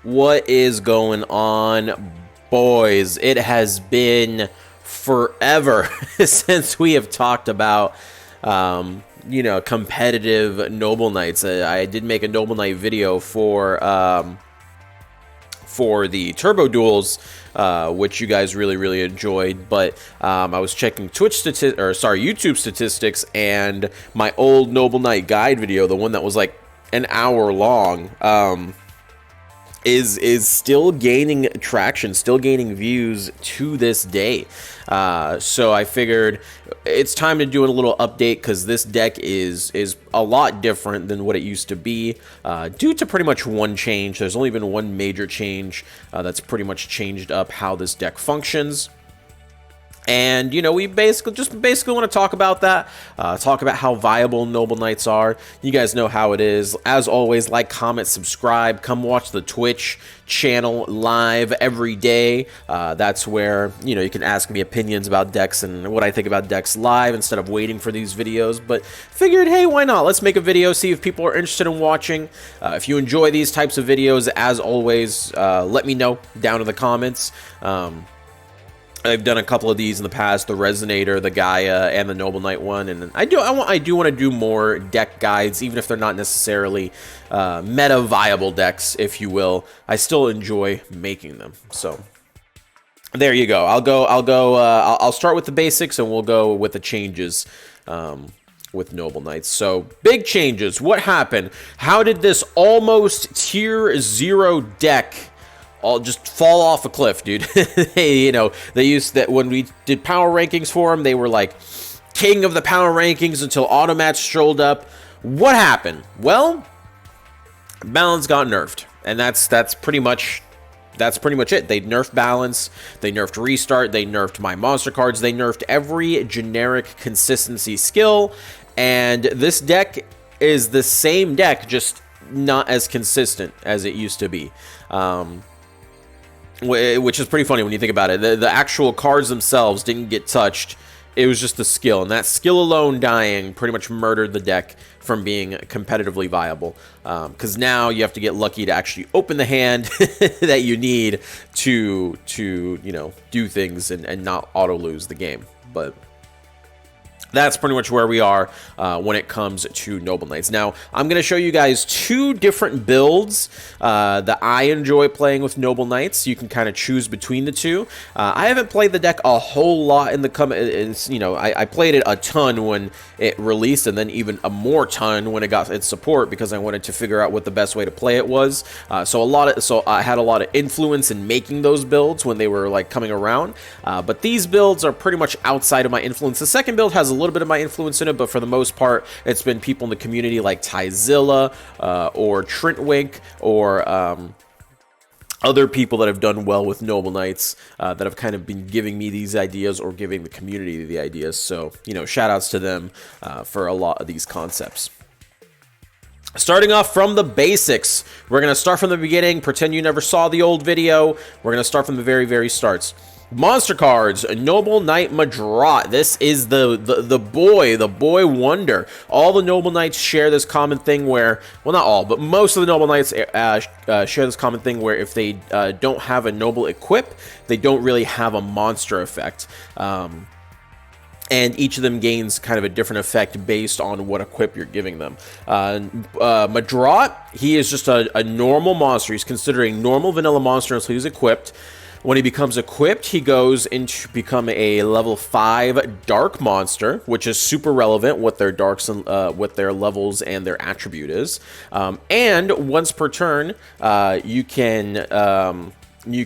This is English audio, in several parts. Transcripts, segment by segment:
What is going on, boys? It has been forever since we have talked about, competitive Noble Knights. I did make a Noble Knight video for the Turbo Duels, which you guys really enjoyed. But I was checking YouTube statistics, and my old Noble Knight guide video, the one that was like an hour long, is still gaining traction, still gaining views to this day. So I figured it's time to do a little update, because this deck is a lot different than what it used to be, due to pretty much one change. There's only been one major change that's pretty much changed up how this deck functions. And, we basically want to talk about that, talk about how viable Noble Knights are. You guys know how it is. As always, like, comment, subscribe. Come watch the Twitch channel live every day. That's where, you can ask me opinions about decks and what I think about decks live instead of waiting for these videos. But figured, hey, why not? Let's make a video, see if people are interested in watching. If you enjoy these types of videos, as always, let me know down in the comments. I've done a couple of these in the past, the Resonator, the Gaia, and the Noble Knight one, and I do want to do more deck guides, even if they're not necessarily meta viable decks, if you will. I still enjoy making them. So there you go. I'll start with the basics, and we'll go with the changes with Noble Knights. So big changes. What happened? How did this almost tier 0 deck all just fall off a cliff, dude? They used that when we did power rankings for them. They were like king of the power rankings until Automat strolled up. What happened? Well, balance got nerfed, and that's pretty much it. They nerfed balance, they nerfed restart, they nerfed my monster cards, they nerfed every generic consistency skill, and this deck is the same deck, just not as consistent as it used to be. Which is pretty funny when you think about it. The actual cards themselves didn't get touched. It was just the skill, and that skill alone dying pretty much murdered the deck from being competitively viable. Because now you have to get lucky to actually open the hand that you need to do things and not auto lose the game. But that's pretty much where we are when it comes to Noble Knights. Now, I'm going to show you guys two different builds that I enjoy playing with Noble Knights. You can kind of choose between the two. I haven't played the deck a whole lot in the I played it a ton when it released, and then even a more ton when it got its support, because I wanted to figure out what the best way to play it was. So I had a lot of influence in making those builds when they were like coming around. But these builds are pretty much outside of my influence. The second build has a little bit of my influence in it, but for the most part, it's been people in the community like Tyzilla or Trentwink or other people that have done well with Noble Knights that have kind of been giving me these ideas or giving the community the ideas. So, shout outs to them for a lot of these concepts. Starting off from the basics, we're going to start from the beginning, pretend you never saw the old video. We're going to start from the very starts. Monster cards, Noble Knight Madrot. This is the boy wonder. All the Noble Knights share this common thing where, well, not all, but most of the Noble Knights share this common thing where if they don't have a Noble equip, they don't really have a monster effect. And each of them gains kind of a different effect based on what equip you're giving them. Madrot, he is just a normal monster. He's considered a normal vanilla monster until he's equipped. When he becomes equipped, he goes into become a level 5 dark monster, which is super relevant what their darks and what their levels and their attribute is. And once per turn, you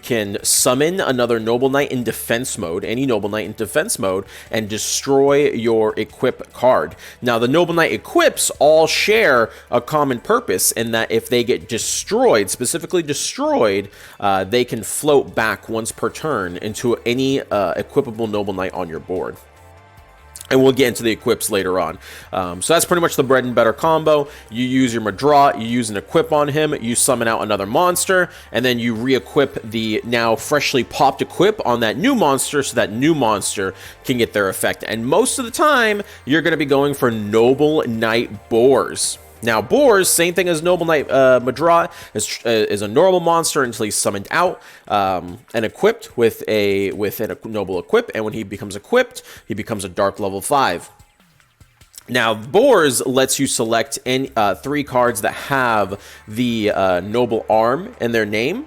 can summon another Noble Knight in defense mode, any Noble Knight in defense mode, and destroy your equip card. Now, the Noble Knight equips all share a common purpose in that if they get destroyed, specifically destroyed, they can float back once per turn into any equipable Noble Knight on your board. And we'll get into the equips later on. So that's pretty much the bread and butter combo. You use your Madrot, you use an equip on him, you summon out another monster, and then you re-equip the now freshly popped equip on that new monster so that new monster can get their effect. And most of the time, you're going to be going for Noble Knight Boars. Now, Boars, same thing as Noble Knight Madra, is a normal monster until he's summoned out and equipped with a Noble Equip, and when he becomes equipped, he becomes a Dark level 5. Now, Boars lets you select any 3 cards that have the Noble Arm in their name.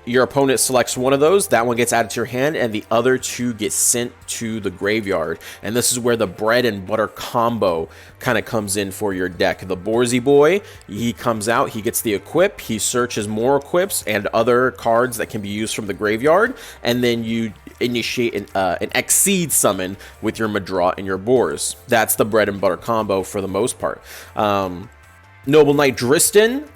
Your opponent selects one of those, that one gets added to your hand, and the other 2 get sent to the graveyard. And this is where the bread and butter combo kind of comes in for your deck. The Boarsy Boy, he comes out, he gets the equip, he searches more equips and other cards that can be used from the graveyard, and then you initiate an Exceed summon with your Madra and your Boars. That's the bread and butter combo for the most part. Noble Knight Dristan,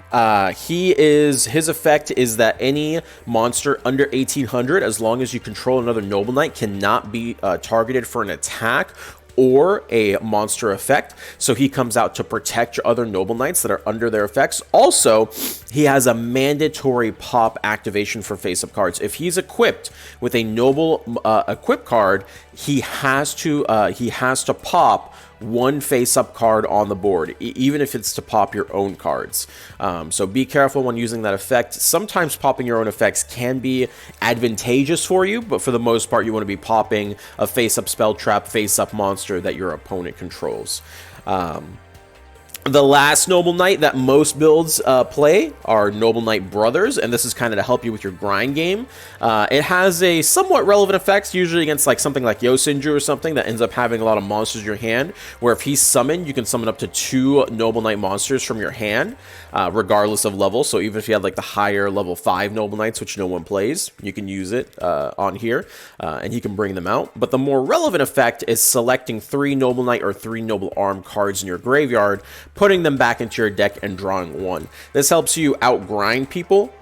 his effect is that any monster under 1800, as long as you control another Noble Knight, cannot be targeted for an attack or a monster effect. So he comes out to protect your other Noble Knights that are under their effects. Also, he has a mandatory pop activation for face-up cards. If he's equipped with a Noble equip card, he has to pop 1 face-up card on the board, even if it's to pop your own cards. So be careful when using that effect. Sometimes popping your own effects can be advantageous for you, but for the most part, you want to be popping a face-up spell trap, face-up monster that your opponent controls. The last Noble Knight that most builds play are Noble Knight Brothers, and this is kind of to help you with your grind game. It has a somewhat relevant effect, usually against like something like Yosenju or something that ends up having a lot of monsters in your hand, where if he's summoned, you can summon up to 2 Noble Knight monsters from your hand, regardless of level. So even if you had like the higher level 5 Noble Knights, which no one plays, you can use it on here, and he can bring them out. But the more relevant effect is selecting 3 Noble Knight or 3 Noble Arm cards in your graveyard, putting them back into your deck and drawing 1. This helps you outgrind people,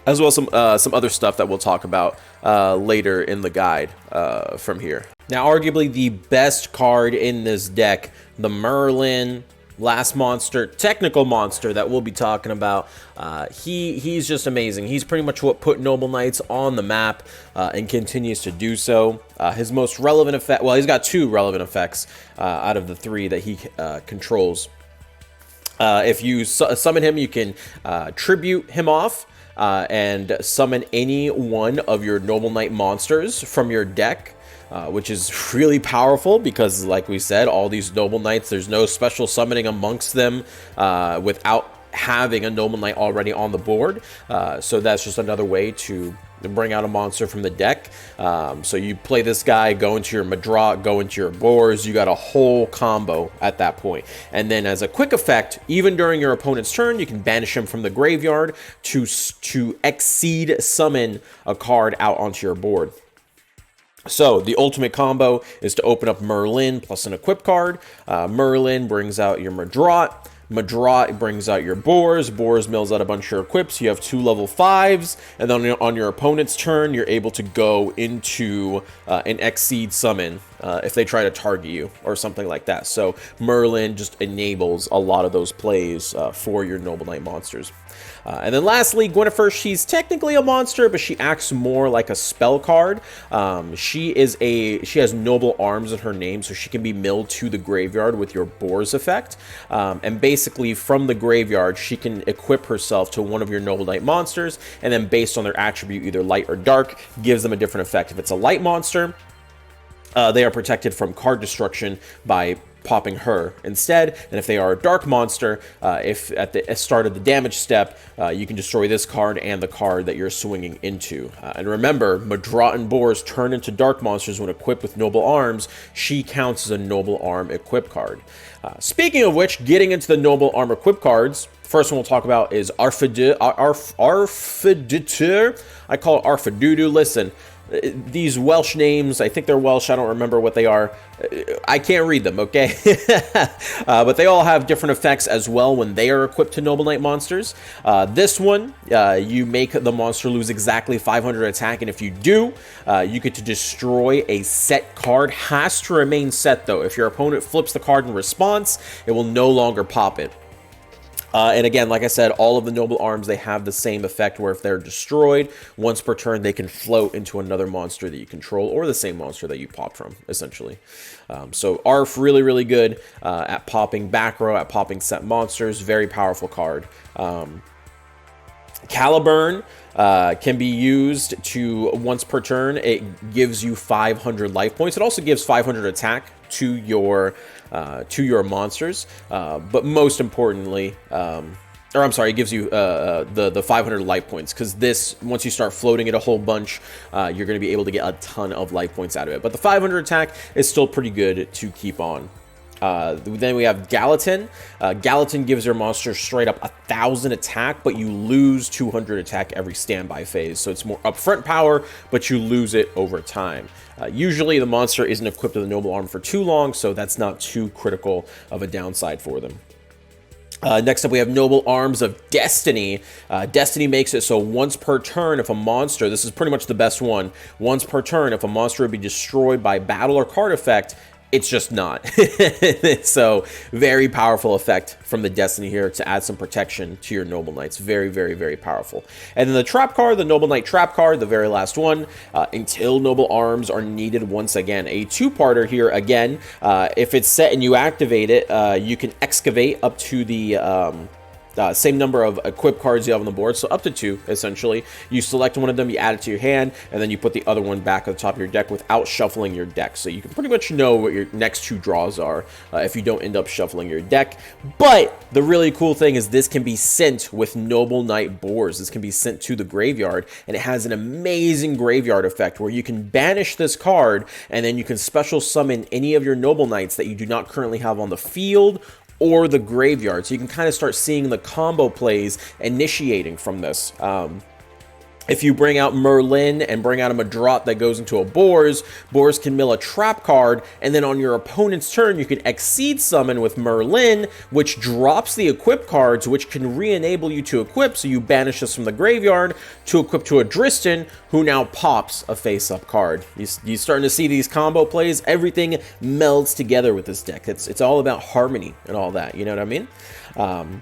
as well as some other stuff that we'll talk about later in the guide from here. Now, arguably the best card in this deck, the Merlin, last monster, technical monster that we'll be talking about. He's just amazing. He's pretty much what put Noble Knights on the map and continues to do so. His most relevant effect, well, he's got 2 relevant effects out of the 3 that he controls. If you summon him, you can tribute him off and summon any one of your Noble Knight monsters from your deck. Which is really powerful because, like we said, all these Noble Knights, there's no special summoning amongst them without having a Noble Knight already on the board. So that's just another way to bring out a monster from the deck. So you play this guy, go into your Madra, go into your Boars, you got a whole combo at that point. And then as a quick effect, even during your opponent's turn, you can banish him from the graveyard to Exceed summon a card out onto your board. So the ultimate combo is to open up Merlin plus an equip card. Merlin brings out your Madra. Madra brings out your Boars. Boars mills out a bunch of your equips. You have 2 level 5s. And then on your opponent's turn, you're able to go into an Exceed summon if they try to target you or something like that. So Merlin just enables a lot of those plays for your Noble Knight monsters. And then lastly, Gwynnifer, she's technically a monster, but she acts more like a spell card. She has Noble Arms in her name, so she can be milled to the graveyard with your Boars effect. And basically, from the graveyard, she can equip herself to one of your Noble Knight monsters, and then based on their attribute, either light or dark, gives them a different effect. If it's a light monster, they are protected from card destruction by popping her instead, and if they are a dark monster, if at the start of the damage step, you can destroy this card and the card that you're swinging into. And remember, Madra and Boars turn into dark monsters when equipped with Noble Arms. She counts as a Noble Arm equip card. Speaking of which, getting into the Noble Arm equip cards, first one we'll talk about is Arfiditur. I call it Arfidudu. Listen, these Welsh names, I think they're Welsh, I don't remember what they are. I can't read them, okay? But they all have different effects as well when they are equipped to Noble Knight monsters. This one, you make the monster lose exactly 500 attack, and if you do, you get to destroy a set card. Has to remain set, though. If your opponent flips the card in response, it will no longer pop it. And again, like I said, all of the noble arms, they have the same effect where if they're destroyed, once per turn, they can float into another monster that you control or the same monster that you popped from, essentially. So Arf, really, really good at popping back row, at popping set monsters. Very powerful card. Caliburn can be used to, once per turn, it gives you 500 life points. It also gives 500 attack to your monsters, but most importantly, or I'm sorry, it gives you the 500 life points, because this, once you start floating it a whole bunch, you're going to be able to get a ton of life points out of it. But the 500 attack is still pretty good to keep on. Then we have Gallatin. Gallatin gives your monster straight up 1,000 attack, but you lose 200 attack every standby phase. So it's more upfront power, but you lose it over time. Usually the monster isn't equipped with a noble arm for too long, so that's not too critical of a downside for them. Next up, we have Noble Arms of Destiny. Destiny makes it so once per turn, if a monster, this is pretty much the best one, once per turn, if a monster would be destroyed by battle or card effect, it's just not. So very powerful effect from the Destiny here to add some protection to your Noble Knights. Very, very, very powerful. And then the trap card, the Noble Knight trap card, the very last one, until Noble Arms are needed once again. A two-parter here again. If it's set and you activate it, you can excavate up to the same number of equip cards you have on the board, so up to 2, essentially. You select one of them, you add it to your hand, and then you put the other one back at the top of your deck without shuffling your deck. So you can pretty much know what your next 2 draws are if you don't end up shuffling your deck. But the really cool thing is this can be sent with Noble Knight boars. This can be sent to the graveyard, and it has an amazing graveyard effect where you can banish this card, and then you can special summon any of your Noble Knights that you do not currently have on the field or the graveyard. So you can kind of start seeing the combo plays initiating from this. If you bring out Merlin and bring out a Madrot that goes into a Boars, Boars can mill a trap card, and then on your opponent's turn, you can Exceed Summon with Merlin, which drops the equip cards, which can re-enable you to equip, so you banish this from the graveyard to equip to a Dristan, who now pops a face-up card. You're starting to see these combo plays. Everything melds together with this deck. It's all about harmony and all that, you know what I mean?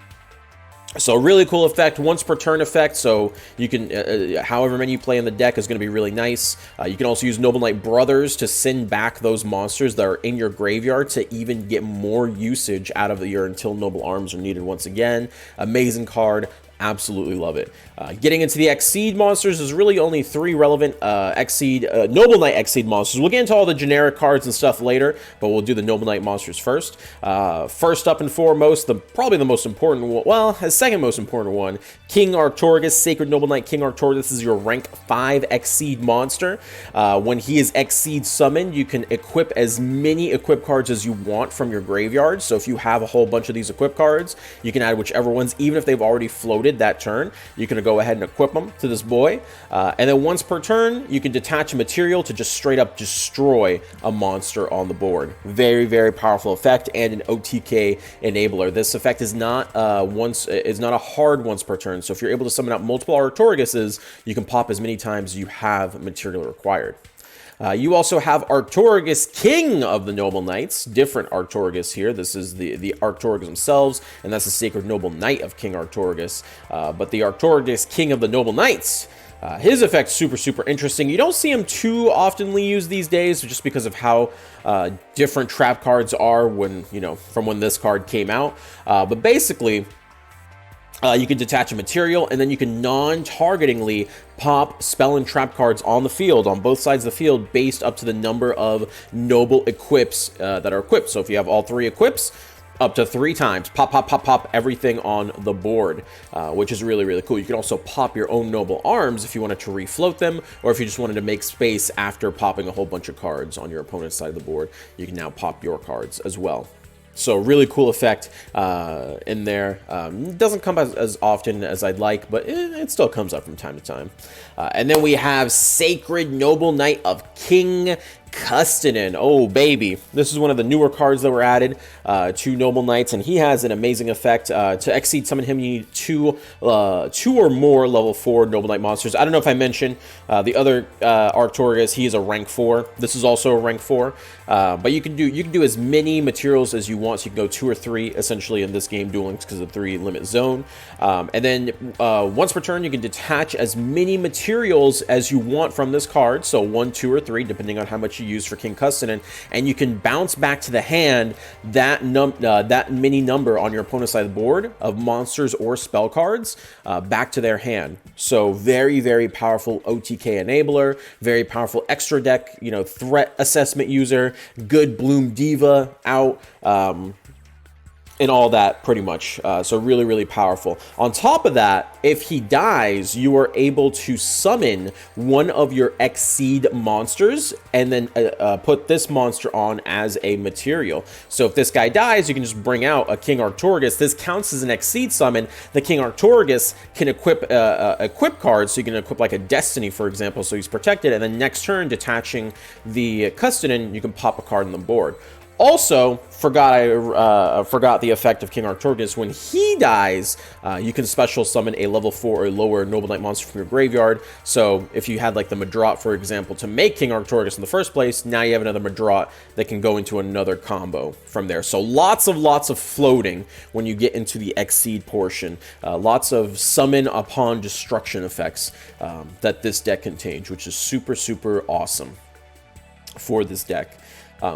So really cool effect, once per turn effect, so you can, however many you play in the deck is going to be really nice. You can also use Noble Knight Brothers to send back those monsters that are in your graveyard to even get more usage out of your until Noble Arms are needed once again. Amazing card. Absolutely love it. Getting into the Exceed monsters, there's really only 3 relevant Noble Knight Exceed monsters. We'll get into all the generic cards and stuff later, but we'll do the Noble Knight monsters first. First up and foremost, probably the most important one, well, the second most important one, King Arcturus, Sacred Noble Knight King Arcturus. This is your rank 5 Exceed monster. When he is Exceed summoned, you can equip as many equip cards as you want from your graveyard. So if you have a whole bunch of these equip cards, you can add whichever ones, even if they've already floated that turn, you can go ahead and equip them to this boy. And then once per turn, you can detach a material to just straight up destroy a monster on the board. Very, very powerful effect and an OTK enabler. This effect is not a hard once per turn. So if you're able to summon out multiple Arcturuses, you can pop as many times as you have material required. You also have Arcturus, King of the Noble Knights. Different Arcturus here. This is the Arcturus themselves, and that's the Sacred Noble Knight of King Arcturus. But the Arcturus, King of the Noble Knights, his effect's super, super interesting. You don't see him too oftenly used these days, just because of how different trap cards are when, from when this card came out. But basically, you can detach a material, and then you can non-targetingly pop spell and trap cards on the field, on both sides of the field, based up to the number of noble equips that are equipped. So if you have all 3 equips, up to 3 times, pop, pop, pop, pop everything on the board, which is really, really cool. You can also pop your own noble arms if you wanted to refloat them, or if you just wanted to make space after popping a whole bunch of cards on your opponent's side of the board. You can now pop your cards as well. So really cool effect in there. Doesn't come as often as I'd like, but it still comes up from time to time. And then we have Sacred Noble Knight of King Custonin, oh baby, this is one of the newer cards that were added to Noble Knights, and he has an amazing effect. To exceed summon him, you need two or more level 4 Noble Knight monsters. I don't know if I mentioned the other Arcturus. He is a rank 4. This is also a rank 4, but you can do as many materials as you want. So you can go 2 or 3 essentially in this game, Duel Links, because of 3 limit zone. And then once per turn, you can detach as many materials as you want from this card. So 1, 2, or 3, depending on how much you use for King Custonin, and you can bounce back to the hand that mini number on your opponent's side of the board of monsters or spell cards back to their hand. So very, very powerful OTK enabler, very powerful extra deck, you know, threat assessment user, good Bloom Diva out. And all that pretty much. So really, really powerful. On top of that, if he dies, you are able to summon one of your Exceed monsters and then put this monster on as a material. So if this guy dies, you can just bring out a King Arcturus. This counts as an Exceed summon. The King Arcturus can equip cards, so you can equip like a Destiny, for example, so he's protected, and then next turn, detaching the Custonin, you can pop a card on the board. Also, forgot the effect of King Arcturus. When he dies, you can special summon a level 4 or lower Noble Knight monster from your graveyard. So if you had like the Madrot, for example, to make King Arcturus in the first place, now you have another Madrot that can go into another combo from there. So lots of floating when you get into the Exceed portion. Lots of summon upon destruction effects that this deck contains, which is super, super awesome for this deck.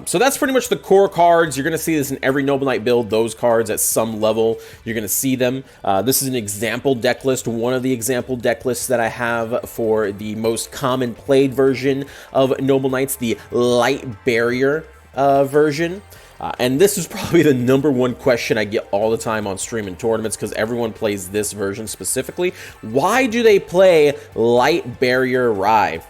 So that's pretty much the core cards. You're going to see this in every Noble Knight build, those cards at some level. You're going to see them. This is an example deck list, one of the example deck lists that I have for the most common played version of Noble Knights, the Light Barrier version. And this is probably the #1 question I get all the time on stream and tournaments, because everyone plays this version specifically. Why do they play Light Barrier Rye?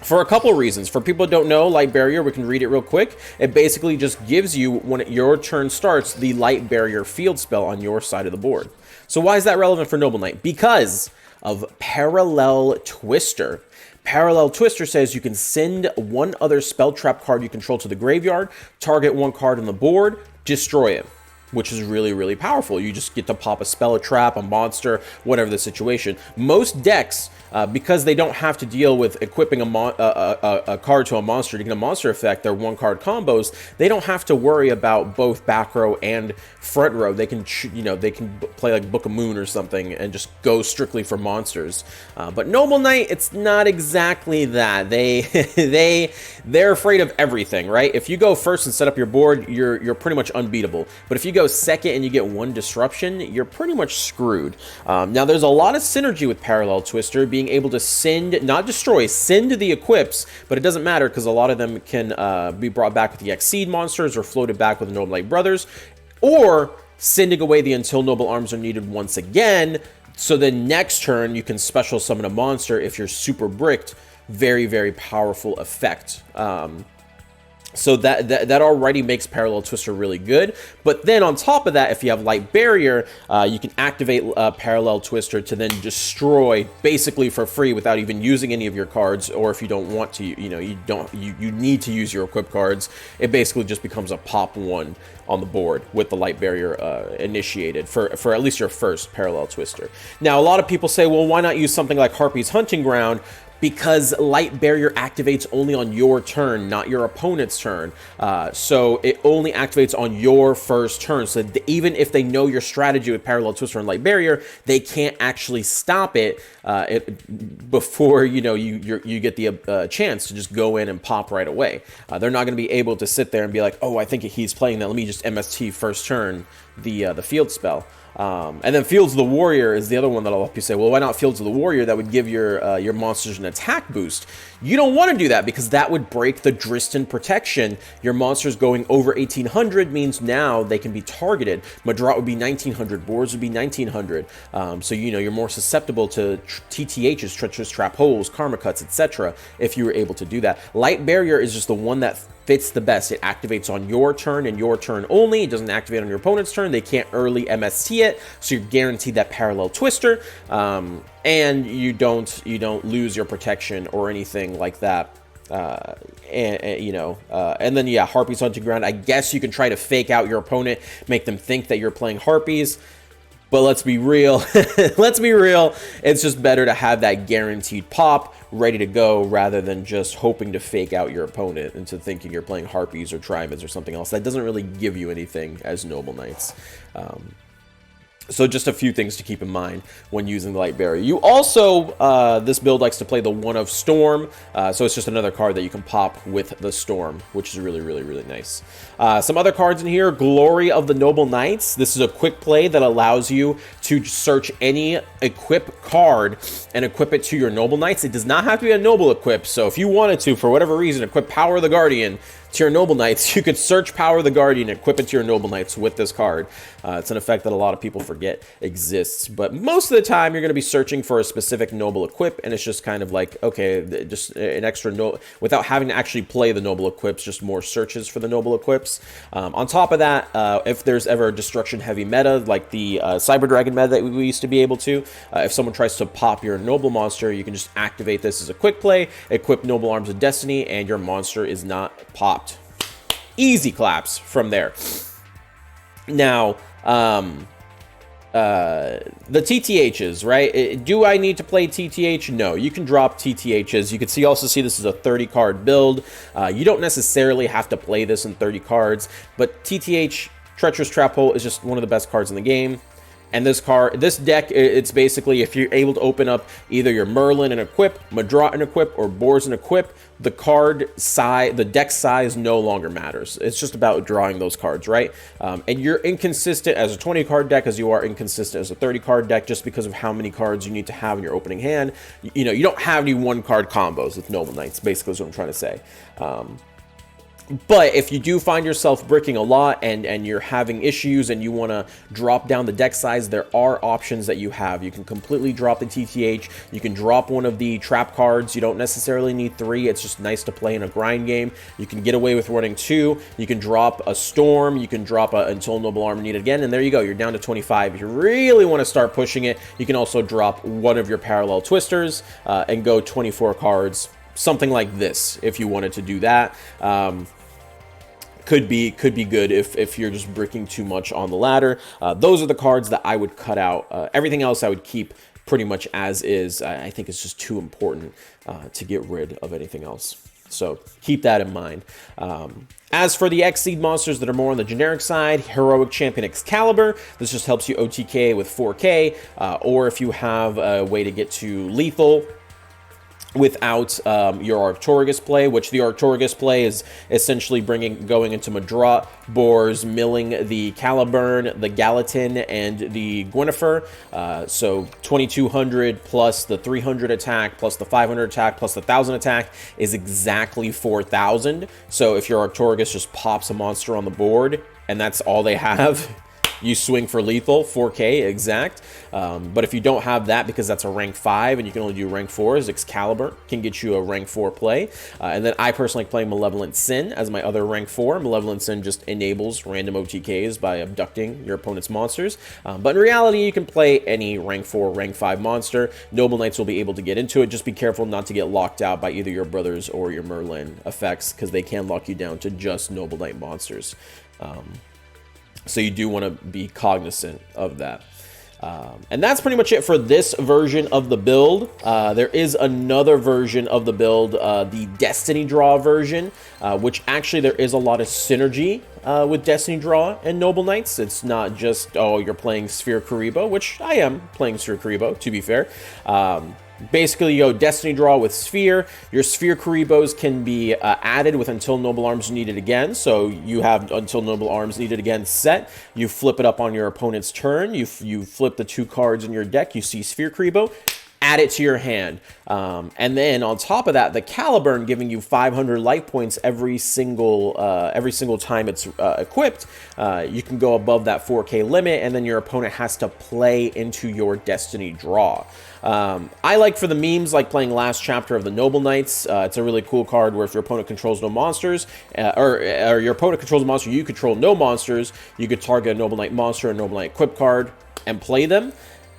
For a couple of reasons. For people who don't know, Light Barrier, we can read it real quick. It basically just gives you, when your turn starts, the Light Barrier field spell on your side of the board. So why is that relevant for Noble Knight? Because of Parallel Twister. Parallel Twister says you can send one other spell trap card you control to the graveyard, target one card on the board, destroy it, which is really, really powerful. You just get to pop a spell, a trap, a monster, whatever the situation. Most decks, because they don't have to deal with equipping a card to a monster to get a monster effect, they're one-card combos, they don't have to worry about both back row and front row. They can, they can play like Book of Moon or something and just go strictly for monsters. But Noble Knight, it's not exactly that. They're afraid of everything, right? If you go first and set up your board, you're pretty much unbeatable. But if you go second and you get one disruption, you're pretty much screwed. Now, there's a lot of synergy with Parallel Twister, being able to send, not destroy, send the equips, but it doesn't matter because a lot of them can be brought back with the Exceed monsters or floated back with the Noble Knight Brothers, or sending away the Until Noble Arms Are Needed once again, so then next turn you can special summon a monster if you're super bricked. Very, very powerful effect. So that already makes Parallel Twister really good. But then on top of that, if you have Light Barrier, you can activate Parallel Twister to then destroy basically for free without even using any of your cards. Or if you don't want to, you need to use your equip cards. It basically just becomes a pop 1 on the board with the Light Barrier initiated for at least your first Parallel Twister. Now, a lot of people say, well, why not use something like Harpy's Hunting Ground? Because Light Barrier activates only on your turn, not your opponent's turn. So it only activates on your first turn. So even if they know your strategy with Parallel Twister and Light Barrier, they can't actually stop it, before you get the chance to just go in and pop right away. They're not going to be able to sit there and be like, oh, I think he's playing that. Let me just MST first turn the field spell. And then Fields of the Warrior is the other one that a lot of people say, well, why not Fields of the Warrior? That would give your monsters an attack boost. You don't want to do that because that would break the Dristan protection. Your monsters going over 1800 means now they can be targeted. Madrot would be 1900, Boars would be 1900. So you're more susceptible to TTHs, Treacherous Trap Holes, Karma Cuts, etc. if you were able to do that. Light Barrier is just the one that fits the best. It activates on your turn and your turn only. It doesn't activate on your opponent's turn. They can't early MST it, so you're guaranteed that Parallel Twister, and you don't lose your protection or anything like that and then yeah, Harpies Hunting Ground. I guess you can try to fake out your opponent, make them think that you're playing Harpies. But let's be real. Let's be real. It's just better to have that guaranteed pop ready to go rather than just hoping to fake out your opponent into thinking you're playing Harpies or Trimons or something else. That doesn't really give you anything as Noble Knights. So just a few things to keep in mind when using the Light Barrier. You also, this build likes to play the One of Storm, so it's just another card that you can pop with the Storm, which is really, really, really nice. Some other cards in here, Glory of the Noble Knights. This is a quick play that allows you to search any equip card and equip it to your Noble Knights. It does not have to be a Noble equip, so if you wanted to, for whatever reason, equip Power of the Guardian to your Noble Knights, you could search Power of the Guardian and equip it to your Noble Knights with this card. It's an effect that a lot of people forget exists, but most of the time you're going to be searching for a specific Noble equip, and it's just kind of like, okay, just an extra without having to actually play the Noble equips, just more searches for the Noble equips. On top of that, if there's ever a destruction heavy meta, like the Cyber Dragon meta that we used to be able to, if someone tries to pop your Noble monster, you can just activate this as a quick play, equip Noble Arms of Destiny, and your monster is not popped. Easy claps from there. Now, the TTHs, right? Do I need to play TTH? No, you can drop TTHs. You can also see this is a 30-card build. You don't necessarily have to play this in 30 cards, but TTH, Treacherous Trap Hole, is just one of the best cards in the game. And this deck, it's basically if you're able to open up either your Merlin and equip, Madrat and equip, or Boars and equip, the card size, the deck size no longer matters. It's just about drawing those cards, right? And you're inconsistent as a 20-card deck as you are inconsistent as a 30-card deck just because of how many cards you need to have in your opening hand. You know, you don't have any one-card combos with Noble Knights, basically is what I'm trying to say. But if you do find yourself bricking a lot and you're having issues and you want to drop down the deck size, there are options that you have. You can completely drop the TTH. You can drop one of the trap cards. You don't necessarily need 3. It's just nice to play in a grind game. You can get away with running 2. You can drop a Storm. You can drop a Until Noble Arm Needed Again. And there you go. You're down to 25. If you really want to start pushing it, you can also drop one of your Parallel Twisters and go 24 cards. Something like this if you wanted to do that. Could be good if you're just bricking too much on the ladder. Those are the cards that I would cut out. Everything else I would keep pretty much as is. I think it's just too important to get rid of anything else. So keep that in mind. As for the X-Seed monsters that are more on the generic side, Heroic Champion Excalibur, this just helps you OTK with 4K, or if you have a way to get to lethal without your Arcturus play, which the Arcturus play is essentially going into Madrat, Boars, milling the Caliburn, the Gallatin, and the Gwynnifer. So 2200 plus the 300 attack, plus the 500 attack, plus the 1000 attack is exactly 4000. So if your Arcturus just pops a monster on the board, and that's all they have, you swing for lethal, 4K exact. But if you don't have that, because that's a rank 5 and you can only do rank 4s, Excalibur can get you a rank 4 play. And then I personally play Malevolent Sin as my other rank 4. Malevolent Sin just enables random OTKs by abducting your opponent's monsters. But in reality, you can play any rank 4, rank 5 monster. Noble Knights will be able to get into it. Just be careful not to get locked out by either your brothers or your Merlin effects, because they can lock you down to just Noble Knight monsters. So you do want to be cognizant of that. And that's pretty much it for this version of the build. There is another version of the build, the Destiny Draw version, which actually there is a lot of synergy with Destiny Draw and Noble Knights. It's not just, oh, you're playing Sphere Kuriboh, which I am playing Sphere Kuriboh, to be fair. Basically, you go Destiny Draw with Sphere. Your Sphere Kuribohs can be added with Until Noble Arms Needed Again. So you have Until Noble Arms Needed Again set. You flip it up on your opponent's turn. You flip the 2 cards in your deck. You see Sphere Kuriboh. Add it to your hand. And then on top of that, the Caliburn giving you 500 life points every single time it's equipped. You can go above that 4K limit, and then your opponent has to play into your Destiny Draw. I like, for the memes, like playing Last Chapter of the Noble Knights. It's a really cool card where if your opponent controls no monsters, or your opponent controls a monster, you control no monsters, you could target a Noble Knight monster, a Noble Knight equip card, and play them.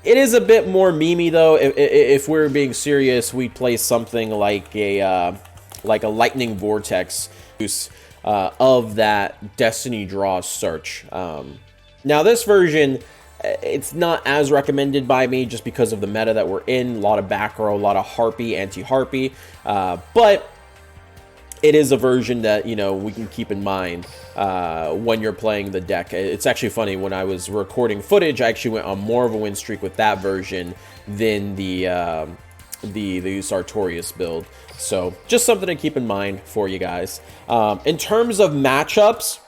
It is a bit more memey, though. If we're being serious, we'd play something like a like a lightning vortex use of that Destiny Draw search. Now this version, it's not as recommended by me just because of the meta that we're in. A lot of back row, a lot of Harpy, anti-Harpy, but it is a version that, you know, we can keep in mind when you're playing the deck. It's actually funny, when I was recording footage, I actually went on more of a win streak with that version than the Sartorius build. So just something to keep in mind for you guys. In terms of matchups,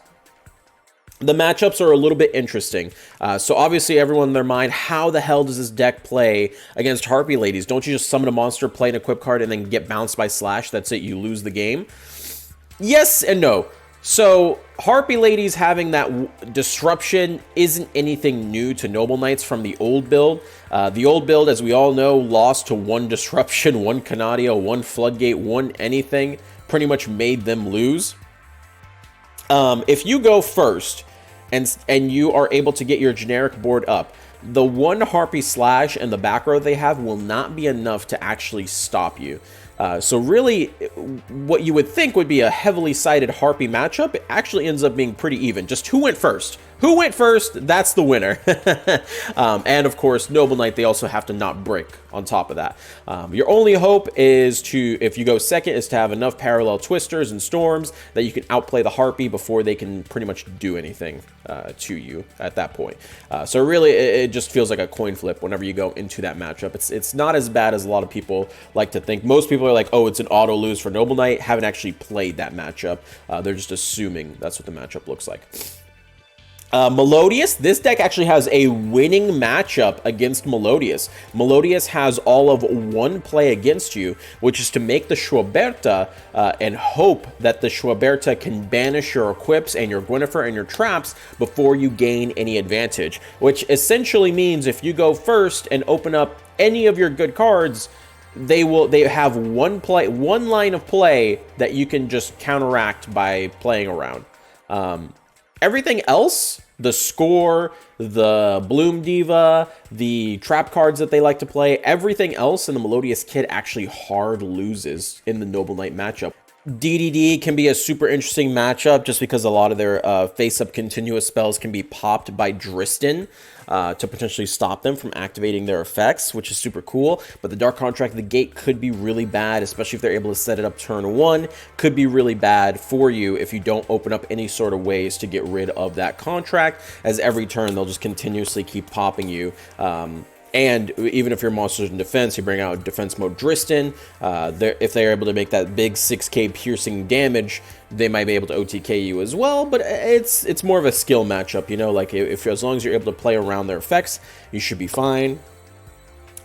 the matchups are a little bit interesting. So obviously everyone in their mind, how the hell does this deck play against Harpy Ladies? Don't you just summon a monster, play an equip card, and then get bounced by Slash? That's it, you lose the game. Yes and no. So Harpy Ladies having that disruption isn't anything new to Noble Knights from the old build. The old build, as we all know, lost to one disruption, one Canadio, one Floodgate, one anything. Pretty much made them lose. If you go first and you are able to get your generic board up, the one Harpy Slash and the back row they have will not be enough to actually stop you. So really, what you would think would be a heavily sided Harpy matchup, it actually ends up being pretty even. Just who went first? Who went first? That's the winner. And of course, Noble Knight, they also have to not break on top of that. Your only hope is to, if you go second, is to have enough parallel twisters and storms that you can outplay the Harpy before they can pretty much do anything to you at that point. So really, it just feels like a coin flip whenever you go into that matchup. It's not as bad as a lot of people like to think. Most people are like, oh, it's an auto lose for Noble Knight. Haven't actually played that matchup. They're just assuming that's what the matchup looks like. Melodious, this deck actually has a winning matchup against Melodious. Melodious has all of one play against you, which is to make the Schwaberta and hope that the Schwaberta can banish your equips and your Gwynnefer and your traps before you gain any advantage, which essentially means if you go first and open up any of your good cards, they have one line of play that you can just counteract by playing around. Everything else, the Score, the Bloom Diva, the trap cards that they like to play, everything else in the Melodious kit actually hard loses in the Noble Knight matchup. DDD can be a super interesting matchup just because a lot of their face-up continuous spells can be popped by Dristan to potentially stop them from activating their effects, which is super cool. But the Dark Contract, the Gate could be really bad, especially if they're able to set it up turn one. Could be really bad for you if you don't open up any sort of ways to get rid of that contract, as every turn they'll just continuously keep popping you. And even if your monster's in defense, you bring out defense mode Dristan. If they're able to make that big 6k piercing damage, they might be able to OTK you as well. But it's more of a skill matchup, you know. Like if as long as you're able to play around their effects, you should be fine.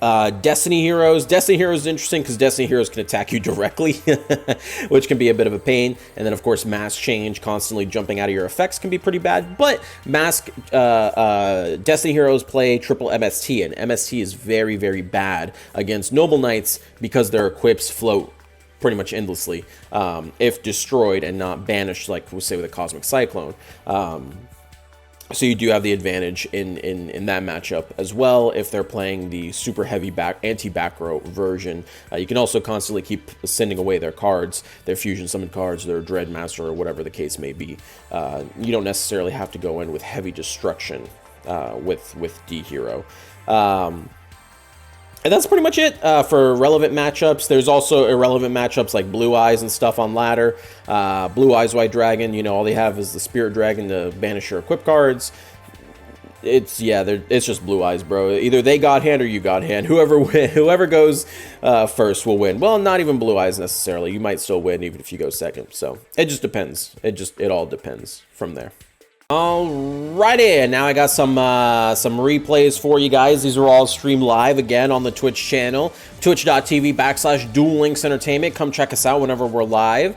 Destiny Heroes. Destiny Heroes is interesting because Destiny Heroes can attack you directly, which can be a bit of a pain. And then, of course, Mask Change, constantly jumping out of your effects, can be pretty bad. But Destiny Heroes play triple MST, and MST is very, very bad against Noble Knights because their equips float pretty much endlessly if destroyed and not banished, like we'll say with a Cosmic Cyclone. So you do have the advantage in that matchup as well if they're playing the super heavy anti-back row version. You can also constantly keep sending away their cards, their fusion summon cards, their Dreadmaster, or whatever the case may be. You don't necessarily have to go in with heavy destruction with D-Hero. And that's pretty much it for relevant matchups. There's also irrelevant matchups like Blue Eyes and stuff on ladder. Blue Eyes White Dragon, you know, all they have is the Spirit Dragon to banish your equip cards. It's just Blue Eyes, bro. Either they God Hand or you God Hand. Whoever goes first will win. Well, not even Blue Eyes necessarily. You might still win even if you go second. So it just depends. It all depends from there. Alrighty, and now I got some replays for you guys. These are all streamed live again on the Twitch channel, twitch.tv/Duel Links Entertainment. Come check us out whenever we're live.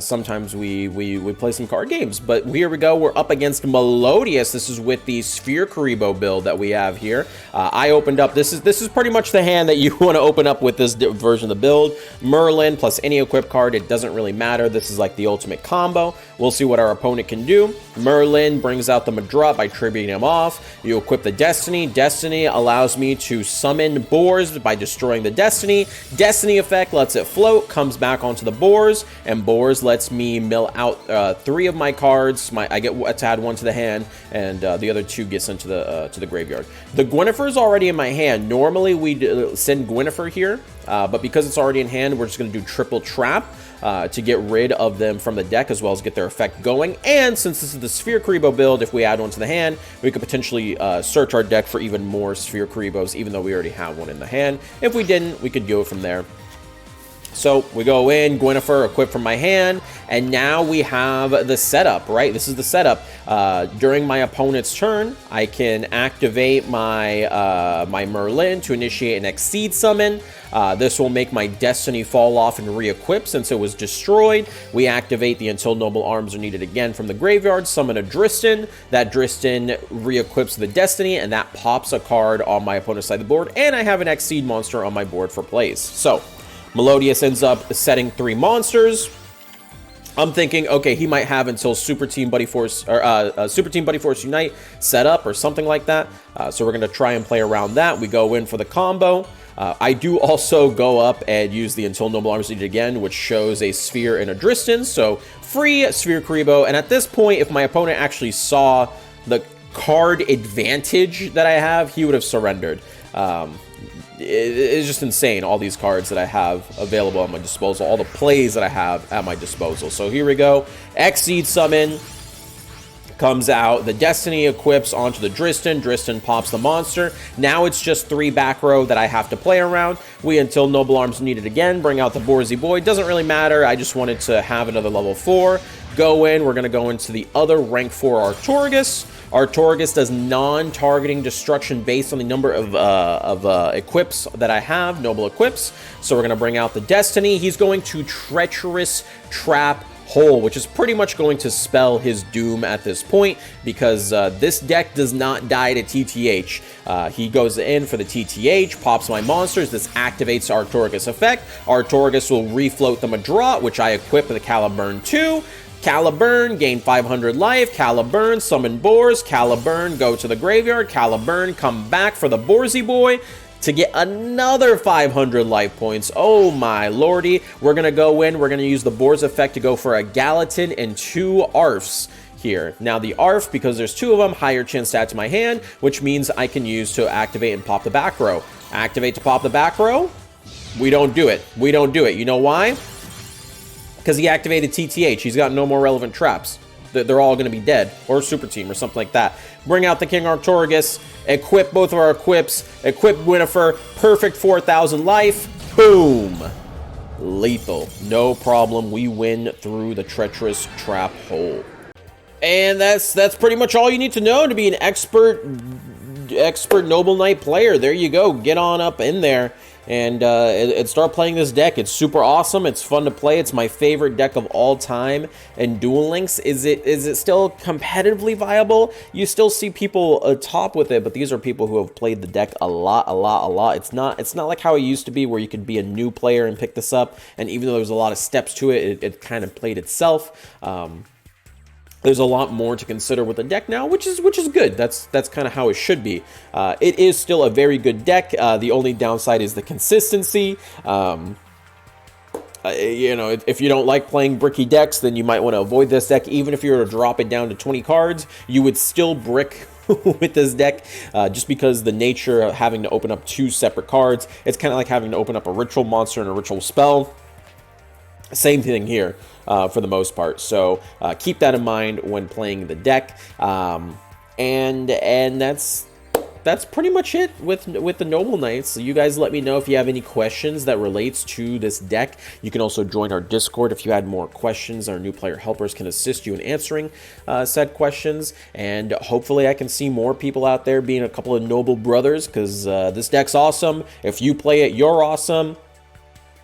Sometimes we play some card games, but here we go. We're up against Melodious. This is with the Sphere Karibo build that we have here. I opened up. This is pretty much the hand that you want to open up with this version of the build. Merlin plus any equip card. It doesn't really matter. This is like the ultimate combo. We'll see what our opponent can do. Merlin brings out the Madra by tributing him off. You equip the Destiny. Destiny allows me to summon boars by destroying the Destiny. Destiny effect lets it float, comes back onto the boars, and boars lets me mill out 3 of my cards. I get to add 1 to the hand, and the other 2 get sent to the graveyard. The Gwynnifer is already in my hand. Normally we send Gwynnifer here, but because it's already in hand, we're just going to do triple trap to get rid of them from the deck, as well as get their effect going. And since this is the Sphere Karibo build, if we add 1 to the hand, we could potentially search our deck for even more Sphere Karibos, even though we already have 1 in the hand. If we didn't, we could go from there. So we go in, Gwynnifer, equip from my hand, and now we have the setup, right? This is the setup. During my opponent's turn, I can activate my my Merlin to initiate an Exceed summon. This will make my Destiny fall off and re-equip since it was destroyed. We activate the Until Noble Arms Are Needed again from the graveyard, summon a Dristan. That Dristan re-equips the Destiny, and that pops a card on my opponent's side of the board, and I have an Exceed monster on my board for plays. So Melodious ends up setting 3 monsters. I'm thinking, okay, he might have until Super Team Buddy Force or Super Team Buddy Force Unite set up or something like that. So we're going to try and play around that. We go in for the combo. I do also go up and use the Until Noble Arms Needed again, which shows a Sphere and a Dristan. So free Sphere Karibo. And at this point, if my opponent actually saw the card advantage that I have, he would have surrendered. It's just insane, all these cards that I have available at my disposal, all the plays that I have at my disposal. So here we go. Exceed summon comes out. The Destiny equips onto the Dristan. Dristan pops the monster. Now it's just 3 back row that I have to play around. We Until Noble Arms Needed again. Bring out the Borzy Boy. Doesn't really matter. I just wanted to have another level 4. Go in. We're going to go into the other rank 4 Artorgus. Artorgus does non-targeting destruction based on the number of equips that I have, noble equips. So we're going to bring out the Destiny. He's going to Treacherous Trap Hole, which is pretty much going to spell his doom at this point, because this deck does not die to TTH. He goes in for the TTH, pops my monsters. This activates Artorgus effect. Artorgus will refloat the Madrot, which I equip with the Caliburn 2. Caliburn, gain 500 life. Caliburn, summon boars. Caliburn, go to the graveyard. Caliburn, come back for the Borzy Boy to get another 500 life points. Oh my lordy. We're going to go in. We're going to use the Boars effect to go for a Gallatin and 2 Arfs here. Now the Arf, because there's 2 of them, higher chance to add to my hand, which means I can use to activate and pop the back row. Activate to pop the back row. We don't do it. We don't do it. You know why? Because he activated TTH. He's got no more relevant traps. They're all going to be dead. Or Super Team or something like that. Bring out the King Artorgus. Equip both of our equips. Equip Gwynnifer. Perfect 4,000 life. Boom. Lethal. No problem. We win through the Treacherous Trap Hole. And that's pretty much all you need to know to be an expert Noble Knight player. There you go. Get on up in there and start playing this deck. It's super awesome. It's fun to play. It's my favorite deck of all time. And Duel Links, is it still competitively viable? You still see people top with it, but these are people who have played the deck a lot. It's not like how it used to be, where you could be a new player and pick this up. And even though there's a lot of steps to it, it kind of played itself. There's a lot more to consider with the deck now, which is good. That's kind of how it should be. It is still a very good deck. The only downside is the consistency. You know, if you don't like playing bricky decks, then you might want to avoid this deck. Even if you were to drop it down to 20 cards, you would still brick with this deck, just because the nature of having to open up 2 separate cards. It's kind of like having to open up a ritual monster and a ritual spell. Same thing here. For the most part, so keep that in mind when playing the deck, and that's pretty much it with the Noble Knights. So you guys let me know if you have any questions that relates to this deck. You can also join our Discord if you had more questions. Our new player helpers can assist you in answering said questions, and hopefully I can see more people out there being a couple of noble brothers, because this deck's awesome. If you play it, you're awesome.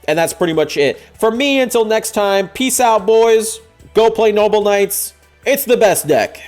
And that's pretty much it. For me, until next time, peace out, boys. Go play Noble Knights. It's the best deck.